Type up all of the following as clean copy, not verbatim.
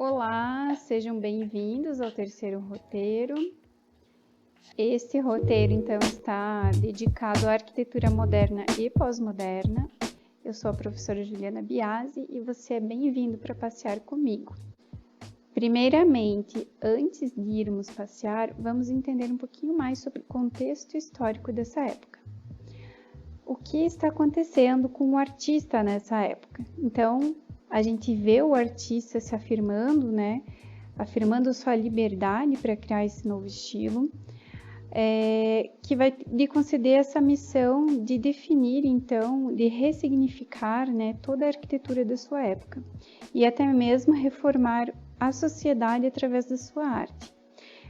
Olá, sejam bem-vindos ao terceiro roteiro. Este roteiro, então, está dedicado à arquitetura moderna e pós-moderna. Eu sou a professora Juliana Biasi e você é bem-vindo para passear comigo. Primeiramente, antes de irmos passear, vamos entender um pouquinho mais sobre o contexto histórico dessa época. O que está acontecendo com o artista nessa época? Então, a gente vê o artista se afirmando, afirmando sua liberdade para criar esse novo estilo, que vai lhe conceder essa missão de definir, então, de ressignificar, toda a arquitetura da sua época e até mesmo reformar a sociedade através da sua arte.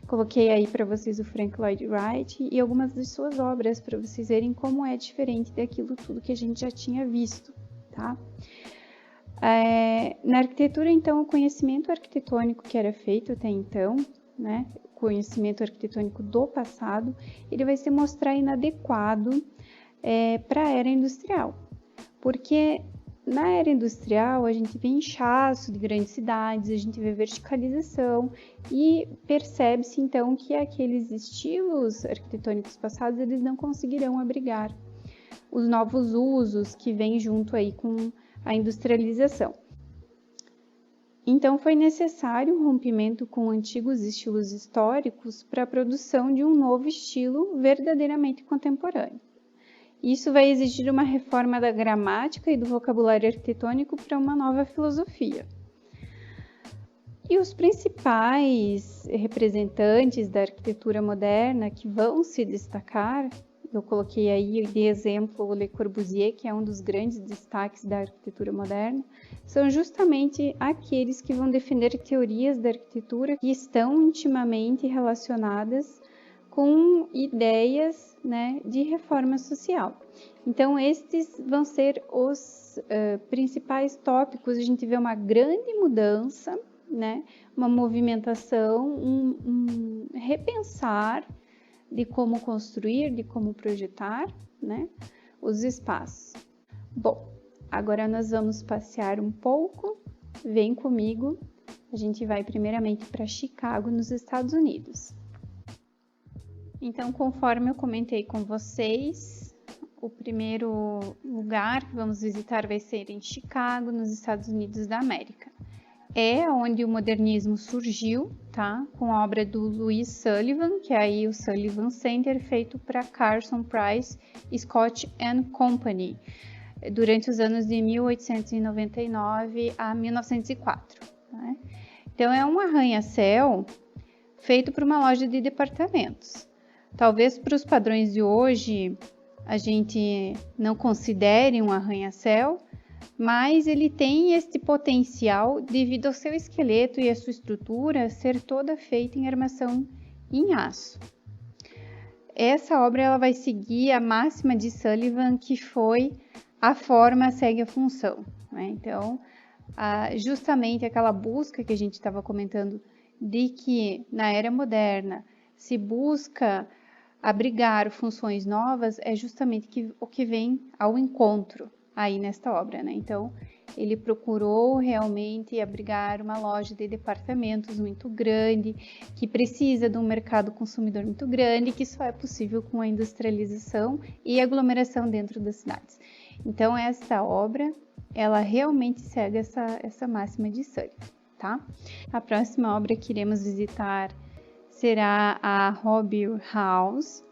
Coloquei aí para vocês o Frank Lloyd Wright e algumas de suas obras para vocês verem como é diferente daquilo tudo que a gente já tinha visto, tá? Na arquitetura, então, o conhecimento arquitetônico que era feito até então, o conhecimento arquitetônico do passado, ele vai se mostrar inadequado para a era industrial, porque na era industrial a gente vê inchaço de grandes cidades, a gente vê verticalização e percebe-se então que aqueles estilos arquitetônicos passados eles não conseguirão abrigar os novos usos que vêm junto aí com a industrialização. Então foi necessário um rompimento com antigos estilos históricos para a produção de um novo estilo verdadeiramente contemporâneo. Isso vai exigir uma reforma da gramática e do vocabulário arquitetônico para uma nova filosofia. E os principais representantes da arquitetura moderna que vão se destacar, eu coloquei aí de exemplo o Le Corbusier, que é um dos grandes destaques da arquitetura moderna, são justamente aqueles que vão defender teorias da arquitetura que estão intimamente relacionadas com ideias de reforma social. Então, estes vão ser os principais tópicos. A gente vê uma grande mudança, uma movimentação, um repensar de como construir, de como projetar os espaços. Bom, agora nós vamos passear um pouco. Vem comigo. A gente vai primeiramente para Chicago, nos Estados Unidos. Então, conforme eu comentei com vocês, o primeiro lugar que vamos visitar vai ser em Chicago, nos Estados Unidos da América. É onde o modernismo surgiu, tá? Com a obra do Louis Sullivan, que é aí o Sullivan Center, feito para Carson Price Scott and Company, durante os anos de 1899 a 1904. Né? Então, é um arranha-céu feito por uma loja de departamentos. Talvez para os padrões de hoje a gente não considere um arranha-céu, mas ele tem esse potencial devido ao seu esqueleto e a sua estrutura ser toda feita em armação em aço. Essa obra ela vai seguir a máxima de Sullivan, que foi a forma segue a função. Então, justamente aquela busca que a gente estava comentando de que na era moderna se busca abrigar funções novas é justamente o que vem ao encontro aí nesta obra, Então, ele procurou realmente abrigar uma loja de departamentos muito grande, que precisa de um mercado consumidor muito grande, que só é possível com a industrialização e aglomeração dentro das cidades. Então, essa obra, ela realmente segue essa máxima de Sullivan, tá? A próxima obra que iremos visitar será a Hobby House,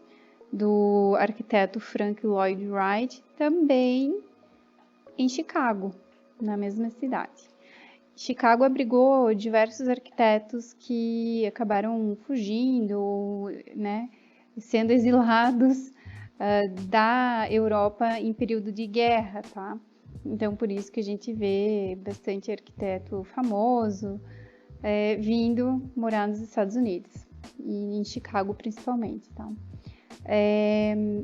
do arquiteto Frank Lloyd Wright, também em Chicago, na mesma cidade. Chicago abrigou diversos arquitetos que acabaram fugindo, sendo exilados da Europa em período de guerra, tá? Então, por isso que a gente vê bastante arquiteto famoso vindo morar nos Estados Unidos, e em Chicago principalmente, tá?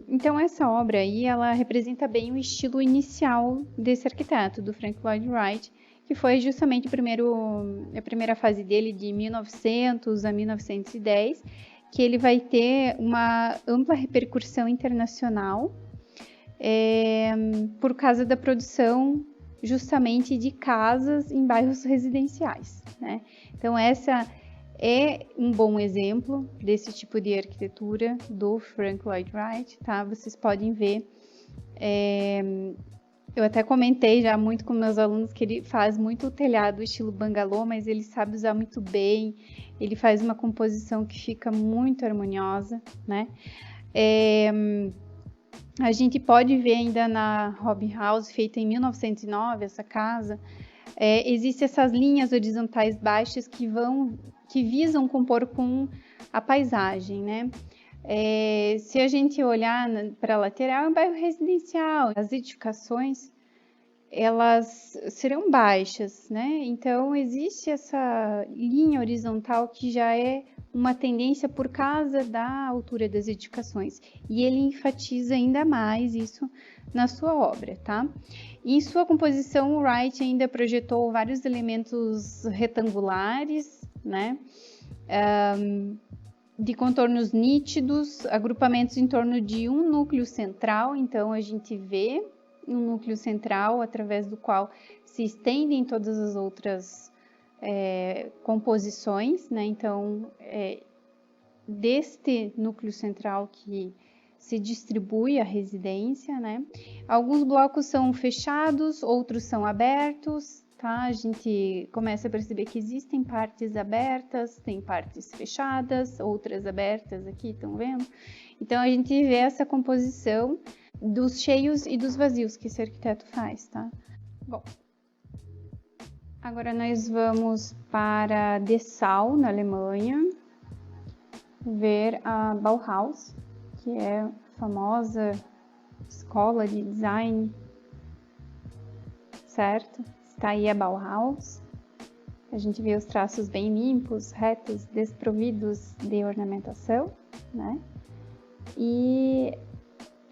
Então, essa obra aí, ela representa bem o estilo inicial desse arquiteto, do Frank Lloyd Wright, que foi justamente a primeira fase dele, de 1900 a 1910, que ele vai ter uma ampla repercussão internacional por causa da produção justamente de casas em bairros residenciais, né? Então, essa é um bom exemplo desse tipo de arquitetura do Frank Lloyd Wright, tá? Vocês podem ver. Eu até comentei já muito com meus alunos que ele faz muito o telhado estilo bangalô, mas ele sabe usar muito bem. Ele faz uma composição que fica muito harmoniosa, né? A gente pode ver ainda na Hobby House, feita em 1909, essa casa, existem essas linhas horizontais baixas que visam compor com a paisagem, né? Se a gente olhar para a lateral, é um bairro residencial, as edificações elas serão baixas, né? Então existe essa linha horizontal que já é uma tendência por causa da altura das edificações, e ele enfatiza ainda mais isso na sua obra, tá? Em sua composição, o Wright ainda projetou vários elementos retangulares, né? De contornos nítidos, agrupamentos em torno de um núcleo central. Então a gente vê um núcleo central através do qual se estendem todas as outras composições, né? Então, deste núcleo central que se distribui a residência, né? Alguns blocos são fechados, outros são abertos, tá? A gente começa a perceber que existem partes abertas, tem partes fechadas, outras abertas aqui, estão vendo? Então, a gente vê essa composição dos cheios e dos vazios que esse arquiteto faz, tá? Bom, agora nós vamos para Dessau, na Alemanha, ver a Bauhaus, que é a famosa escola de design, certo? Está aí a Bauhaus. A gente vê os traços bem limpos, retos, desprovidos de ornamentação, né? E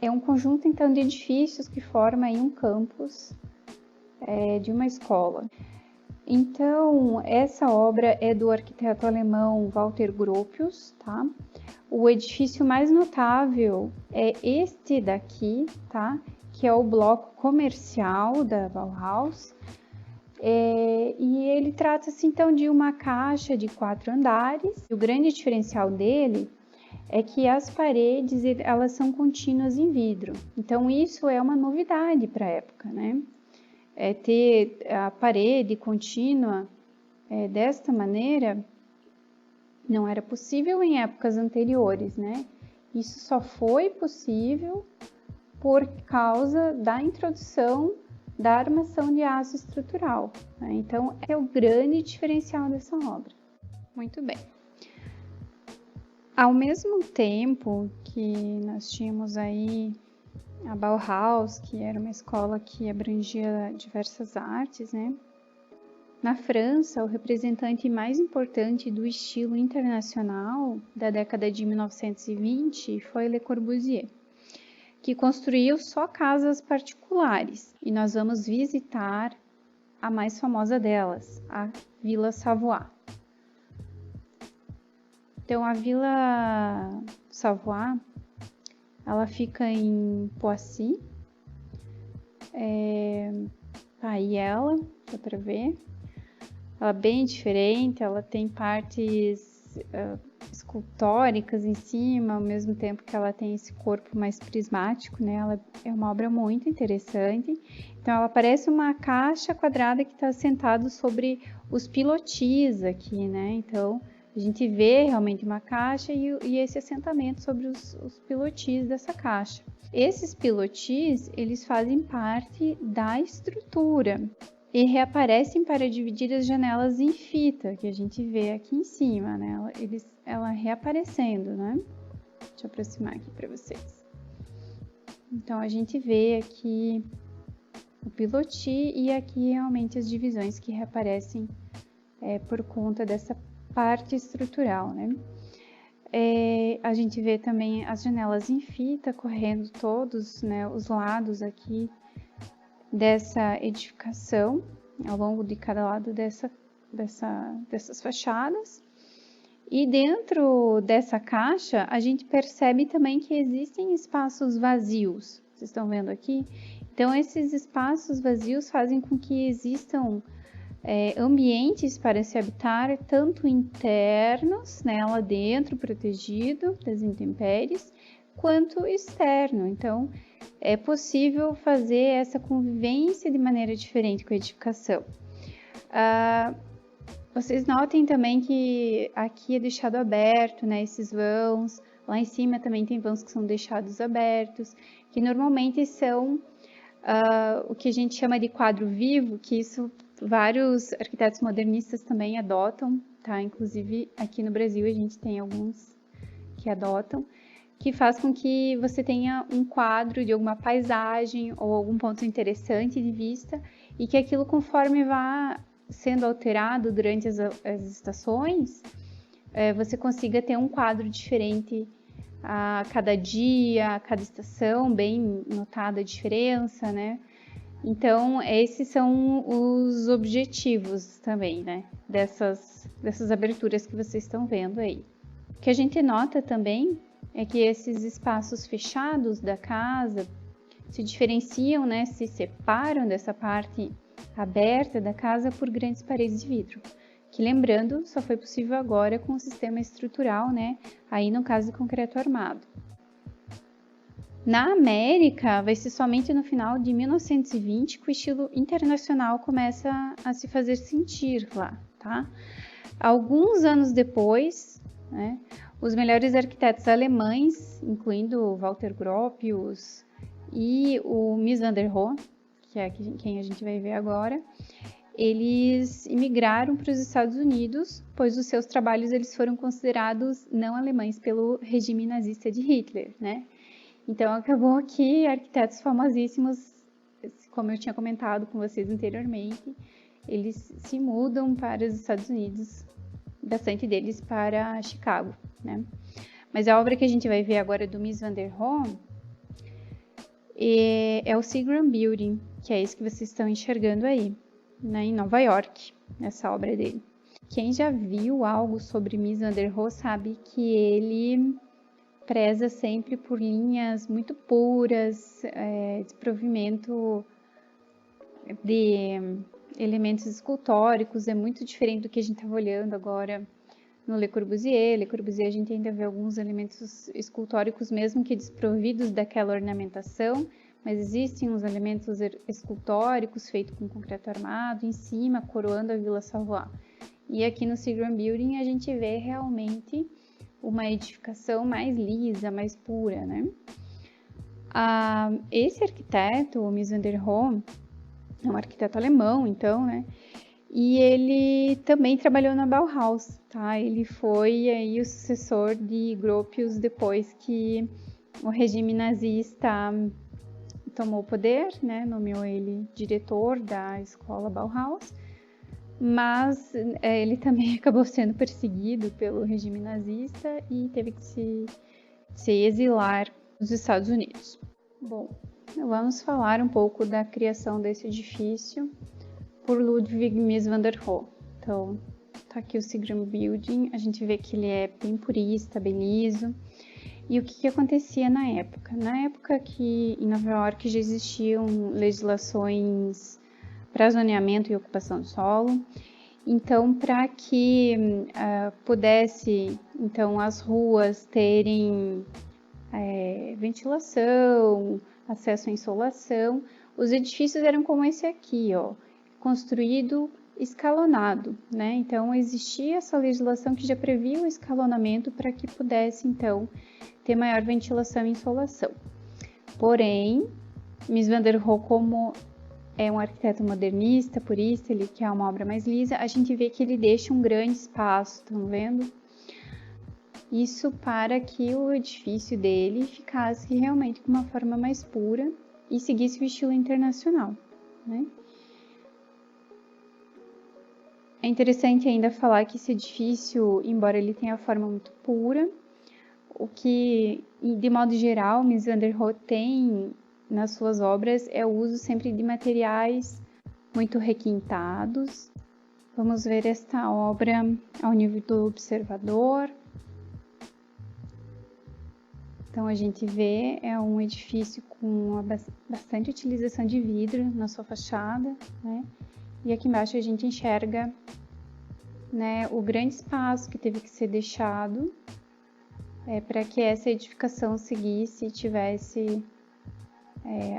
é um conjunto, então, de edifícios que forma aí um campus de uma escola. Então, essa obra é do arquiteto alemão Walter Gropius, tá? O edifício mais notável é este daqui, tá? Que é o bloco comercial da Bauhaus. E ele trata-se, então, de uma caixa de 4 andares. O grande diferencial dele é que as paredes, elas são contínuas em vidro. Então, isso é uma novidade para a época, né? Ter a parede contínua desta maneira não era possível em épocas anteriores, né? Isso só foi possível por causa da introdução da armação de aço estrutural, né? Então, é o grande diferencial dessa obra. Muito bem. Ao mesmo tempo que nós tínhamos aí a Bauhaus, que era uma escola que abrangia diversas artes, né? Na França, o representante mais importante do estilo internacional da década de 1920 foi Le Corbusier, que construiu só casas particulares. E nós vamos visitar a mais famosa delas, a Vila Savoy. Então, a Vila Savoy, ela fica em Poissy. Tá aí ela, dá para ver. Ela é bem diferente, ela tem partes escultóricas em cima, ao mesmo tempo que ela tem esse corpo mais prismático, né? Ela é uma obra muito interessante. Então, ela parece uma caixa quadrada que está sentado sobre os pilotis aqui, né? Então, a gente vê realmente uma caixa e esse assentamento sobre os pilotis dessa caixa. Esses pilotis, eles fazem parte da estrutura e reaparecem para dividir as janelas em fita, que a gente vê aqui em cima, né? Ela reaparecendo, né? Deixa eu aproximar aqui para vocês. Então, a gente vê aqui o piloti e aqui realmente as divisões que reaparecem por conta dessa parte estrutural, né? A gente vê também as janelas em fita correndo todos, né, os lados aqui dessa edificação, ao longo de cada lado dessas fachadas. E dentro dessa caixa, a gente percebe também que existem espaços vazios. Vocês estão vendo aqui? Então, esses espaços vazios fazem com que existam ambientes para se habitar, tanto internos, né, lá dentro, protegido das intempéries, quanto externo. Então, é possível fazer essa convivência de maneira diferente com a edificação. Vocês notem também que aqui é deixado aberto, né, esses vãos. Lá em cima também tem vãos que são deixados abertos, que normalmente são o que a gente chama de quadro vivo, que isso vários arquitetos modernistas também adotam, tá? Inclusive aqui no Brasil a gente tem alguns que adotam, que faz com que você tenha um quadro de alguma paisagem ou algum ponto interessante de vista e que aquilo, conforme vá sendo alterado durante as estações, você consiga ter um quadro diferente a cada dia, a cada estação, bem notada a diferença, né? Então, esses são os objetivos também, né? Dessas aberturas que vocês estão vendo aí. O que a gente nota também é que esses espaços fechados da casa se diferenciam, né? Se separam dessa parte aberta da casa por grandes paredes de vidro. Que, lembrando, só foi possível agora com o sistema estrutural, né? Aí no caso de concreto armado. Na América, vai ser somente no final de 1920 que o estilo internacional começa a se fazer sentir lá, tá? Alguns anos depois, né, os melhores arquitetos alemães, incluindo Walter Gropius e o Mies van der Rohe, que é quem a gente vai ver agora, eles imigraram para os Estados Unidos, pois os seus trabalhos eles foram considerados não alemães pelo regime nazista de Hitler, né? Então, acabou que arquitetos famosíssimos, como eu tinha comentado com vocês anteriormente, eles se mudam para os Estados Unidos, bastante deles para Chicago, né? Mas a obra que a gente vai ver agora do Mies van der Rohe é o Seagram Building, que é isso que vocês estão enxergando aí, né, em Nova York, essa obra dele. Quem já viu algo sobre Mies van der Rohe sabe que ele preza sempre por linhas muito puras, desprovimento de elementos escultóricos, é muito diferente do que a gente estava olhando agora no Le Corbusier. Le Corbusier a gente ainda vê alguns elementos escultóricos mesmo que desprovidos daquela ornamentação, mas existem uns elementos escultóricos feitos com concreto armado em cima, coroando a Vila Savoie. E aqui no Seagram Building a gente vê realmente uma edificação mais lisa, mais pura, né? Esse arquiteto, o Mies van der Rohe, é um arquiteto alemão, então, né? E ele também trabalhou na Bauhaus, tá? Ele foi aí o sucessor de Gropius depois que o regime nazista tomou o poder, né? Nomeou ele diretor da escola Bauhaus. Mas ele também acabou sendo perseguido pelo regime nazista e teve que se exilar nos Estados Unidos. Bom, vamos falar um pouco da criação desse edifício por Ludwig Mies van der Rohe. Então, tá aqui o Seagram Building, a gente vê que ele é bem purista, bem liso. E o que acontecia na época? Na época que em Nova York já existiam legislações para zoneamento e ocupação de solo. Então, para que pudesse então, as ruas terem ventilação, acesso à insolação, os edifícios eram como esse aqui, ó, construído escalonado, né? Então, existia essa legislação que já previa o escalonamento para que pudesse, então, ter maior ventilação e insolação. Porém, Mies van der Rohe, como é um arquiteto modernista, purista, ele quer uma obra mais lisa, a gente vê que ele deixa um grande espaço, estão vendo? Isso para que o edifício dele ficasse realmente com uma forma mais pura e seguisse o estilo internacional, né? É interessante ainda falar que esse edifício, embora ele tenha a forma muito pura, o que, de modo geral, Mies van der Rohe tem nas suas obras é o uso sempre de materiais muito requintados. Vamos ver esta obra ao nível do observador. Então a gente vê um edifício com bastante utilização de vidro na sua fachada, né? E aqui embaixo a gente enxerga, né, o grande espaço que teve que ser deixado para que essa edificação seguisse e tivesse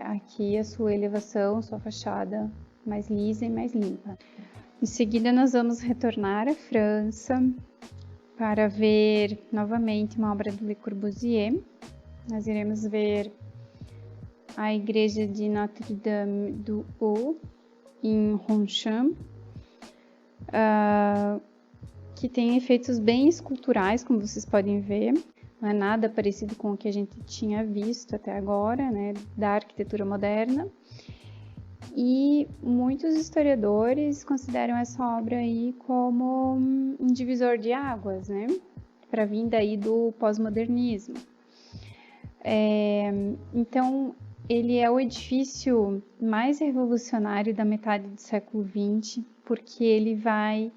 aqui a sua elevação, sua fachada mais lisa e mais limpa. Em seguida nós vamos retornar à França para ver novamente uma obra do Le Corbusier. Nós iremos ver a igreja de Notre-Dame du Haut, em Ronchamp, que tem efeitos bem esculturais, como vocês podem ver. Não é nada parecido com o que a gente tinha visto até agora, né, da arquitetura moderna. E muitos historiadores consideram essa obra aí como um divisor de águas, né, para a vinda aí do pós-modernismo. Então, ele é o edifício mais revolucionário da metade do século XX, porque ele vai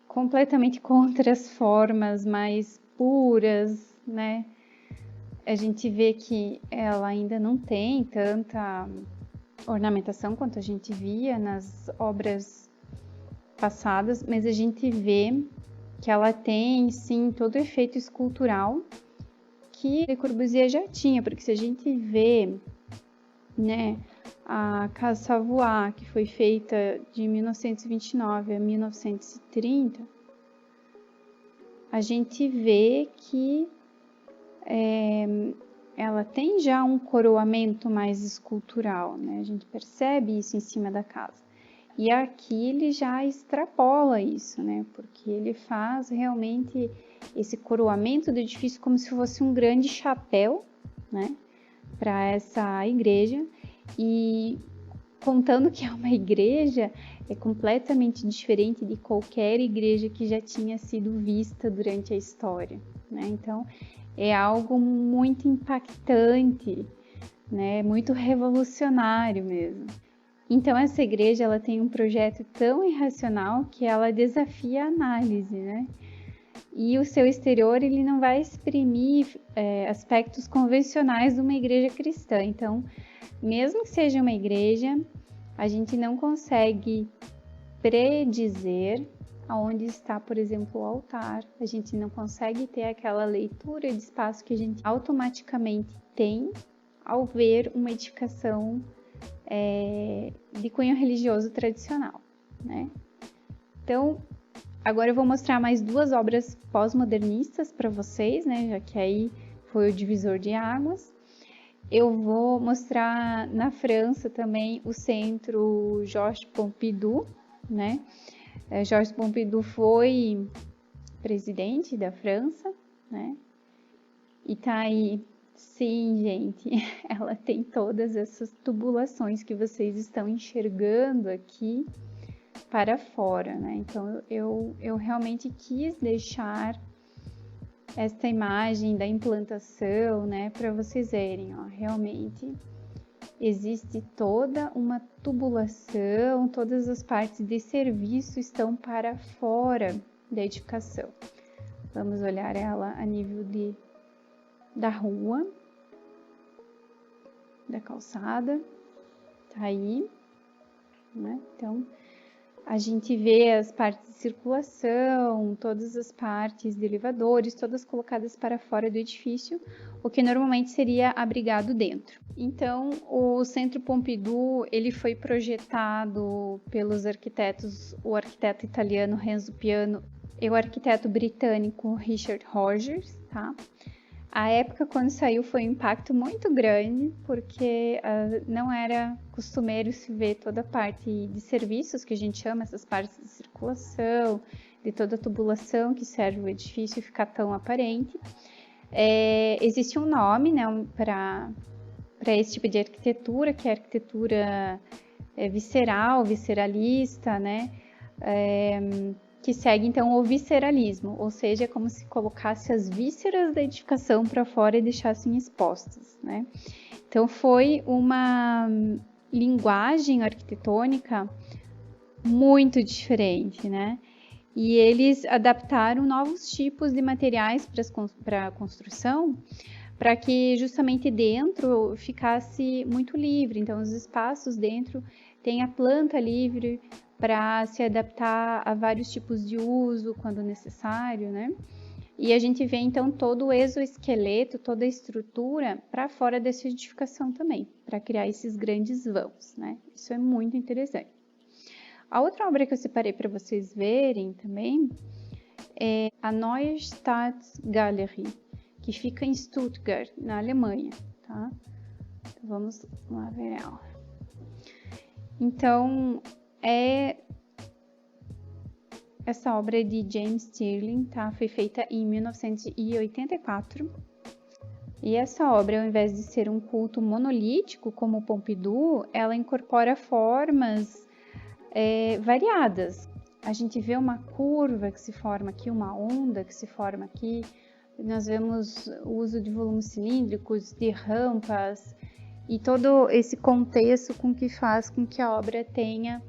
completamente contra as formas mais puras, né? A gente vê que ela ainda não tem tanta ornamentação quanto a gente via nas obras passadas, mas a gente vê que ela tem, sim, todo o efeito escultural que Le Corbusier já tinha, porque se a gente vê, né, a Casa Savoie, que foi feita de 1929 a 1930, a gente vê que ela tem já um coroamento mais escultural, né? A gente percebe isso em cima da casa. E aqui ele já extrapola isso, né? Porque ele faz realmente esse coroamento do edifício como se fosse um grande chapéu, né, para essa igreja. E contando que é uma igreja, é completamente diferente de qualquer igreja que já tinha sido vista durante a história, né? Então, é algo muito impactante, né? Muito revolucionário mesmo. Então, essa igreja ela tem um projeto tão irracional que ela desafia a análise, né? E o seu exterior ele não vai exprimir aspectos convencionais de uma igreja cristã. Então, mesmo que seja uma igreja, a gente não consegue predizer aonde está, por exemplo, o altar. A gente não consegue ter aquela leitura de espaço que a gente automaticamente tem ao ver uma edificação de cunho religioso tradicional, né? Então, agora eu vou mostrar mais duas obras pós-modernistas para vocês, né? Já que aí foi o divisor de águas. Eu vou mostrar na França também o Centro Georges Pompidou, né? Georges Pompidou foi presidente da França, né? E tá aí, sim, gente, ela tem todas essas tubulações que vocês estão enxergando aqui para fora, né? Então, eu realmente quis deixar esta imagem da implantação, né, para vocês verem, ó, realmente existe toda uma tubulação, todas as partes de serviço estão para fora da edificação. Vamos olhar ela a nível da rua, da calçada, tá aí, né? Então, a gente vê as partes de circulação, todas as partes de elevadores, todas colocadas para fora do edifício, o que normalmente seria abrigado dentro. Então, o Centro Pompidou, ele foi projetado pelos arquitetos, o arquiteto italiano Renzo Piano e o arquiteto britânico Richard Rogers, tá? A época quando saiu foi um impacto muito grande, porque não era costumeiro se ver toda a parte de serviços, que a gente chama essas partes de circulação, de toda a tubulação que serve o edifício ficar tão aparente. Existe um nome, né, para esse tipo de arquitetura, que é a arquitetura visceral, visceralista, né? Que segue então o visceralismo, ou seja, como se colocasse as vísceras da edificação para fora e deixassem expostas, né? Então foi uma linguagem arquitetônica muito diferente, né? E eles adaptaram novos tipos de materiais para a construção para que justamente dentro ficasse muito livre. Então, os espaços dentro tem a planta livre para se adaptar a vários tipos de uso quando necessário, né? E a gente vê então todo o exoesqueleto, toda a estrutura para fora dessa edificação também, para criar esses grandes vãos, né? Isso é muito interessante. A outra obra que eu separei para vocês verem também é a Neue Staatsgalerie, que fica em Stuttgart, na Alemanha, tá? Então, vamos lá ver ela. Então, essa obra é de James Stirling, tá? Foi feita em 1984. E essa obra, ao invés de ser um culto monolítico, como o Pompidou, ela incorpora formas variadas. A gente vê uma curva que se forma aqui, uma onda que se forma aqui. Nós vemos o uso de volumes cilíndricos, de rampas, e todo esse contexto com que faz com que a obra tenha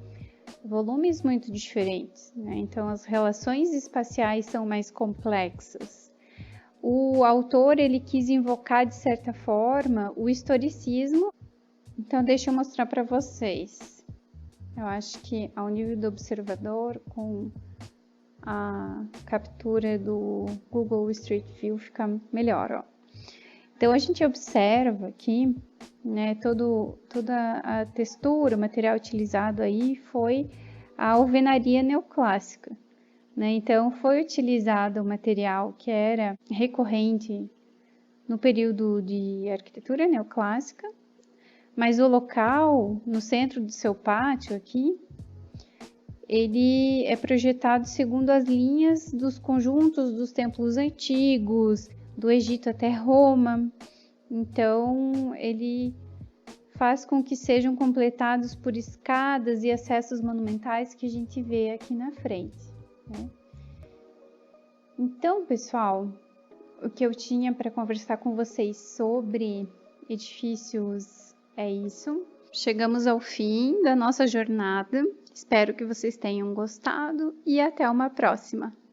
volumes muito diferentes, né? Então, as relações espaciais são mais complexas. O autor, ele quis invocar, de certa forma, o historicismo. Então, deixa eu mostrar para vocês. Eu acho que ao nível do observador, com a captura do Google Street View, fica melhor, ó. Então, a gente observa aqui, né, toda a textura, o material utilizado aí foi a alvenaria neoclássica, né? Então, foi utilizado o material que era recorrente no período de arquitetura neoclássica, mas o local, no centro do seu pátio aqui, ele é projetado segundo as linhas dos conjuntos dos templos antigos, do Egito até Roma. Então, ele faz com que sejam completados por escadas e acessos monumentais que a gente vê aqui na frente, né? Então, pessoal, o que eu tinha para conversar com vocês sobre edifícios é isso. Chegamos ao fim da nossa jornada. Espero que vocês tenham gostado e até uma próxima.